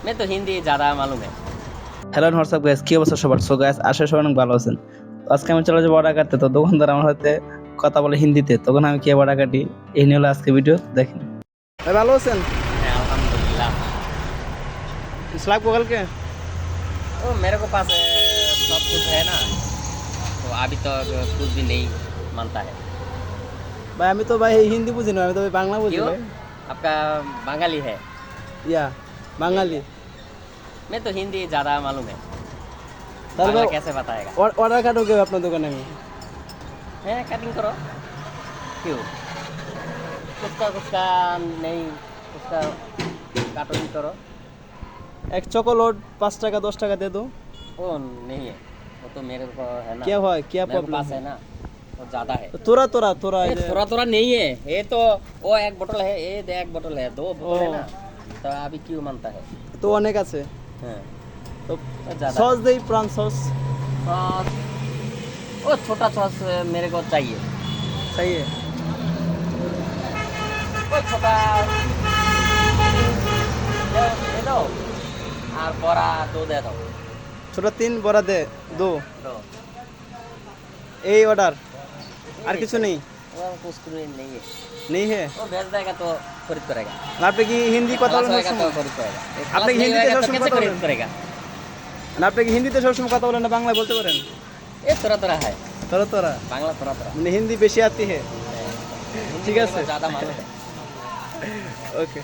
मैं तो हिंदी ज़्यादा मालूम है। হ্যালো হোয়াটসঅ্যাপ গাইস, কি অবস্থা সবার? সো গাইস, আশা সবাই অনেক ভালো আছেন। তো আজকে আমি চলে যাবো অর্ডার কাটতে, তো দোকানদার আমার সাথে কথা বলে হিন্দিতে, তখন আমি কি অর্ডার কাটি, এই নিয়ে হলো আজকে ভিডিও দেখেন। ভাই ভালো আছেন? अल्हम्दुलिल्लाह। স্ল্যাব কোকাল কে? तो मेरे को पास सब कुछ है ना, तो अभी तो कुछ भी नहीं मानता है। ভাই আমি তো ভাই হিন্দি বুঝি না, আমি তো ভাই বাংলা বুঝি क्यों? ভাই। आपका बंगाली है। ইয়া বাঙালি। मैं तो हिंदी ज़्यादा मालूम है। তাহলে बांग्ला ভাই कैसे बताएगा? অর্ডার কাটো কে আপনার দোকানে আমি? है कटिंग करो। क्यों? उसका नहीं, उसका कटिंग करो। এক চকোলেট 5 টাকা 10 টাকা দে দো। वो नहीं है, वो तो मेरे को है ना। क्या हुआ, क्या मेरे को प्रॉब्लम पास है ना, वो ज़्यादा है। তোরা তোরা তোরা ये थोड़ा थोड़ा नहीं है, ये तो वो एक बोतल है, ये एक बोतल है, दो बोतल है ना, तो अभी क्यों मानता है? তো অনেক আছে। हाँ, তো तो ज़्यादा সস দেই, প্রাণ সস सॉस, वो छोटा सॉस मेरे को चाहिए। चाहिए। वो छोटा दे दो, और बड़ा दो दे दो। ছোট 3 বড়া দে দো। दो এই অর্ডার আর কিছু নেই? वो कुछ नहीं है, নেই হে। वो भेज देगा तो खरीद करेगा। না আপনি কি হিন্দি কথা क्लास বলেন होएगा तो সবসময়? खरीद करेगा, आपने क्लास नहीं हिंदी होएगा के तो सब कैसे सुनता खरीद होगा? करेगा? না আপনি কি হিন্দিতে সবসময় কথা বলেন না বাংলায় বলতে পারেন? ये थोड़ा थोड़ा है, তোরা তোরা बांग्ला थोड़ा थोड़ा। মানে হিন্দি বেশি আতি হে। हिंदी ठीक है मेरे को सर। ज़्यादा मालूम है। ওকে।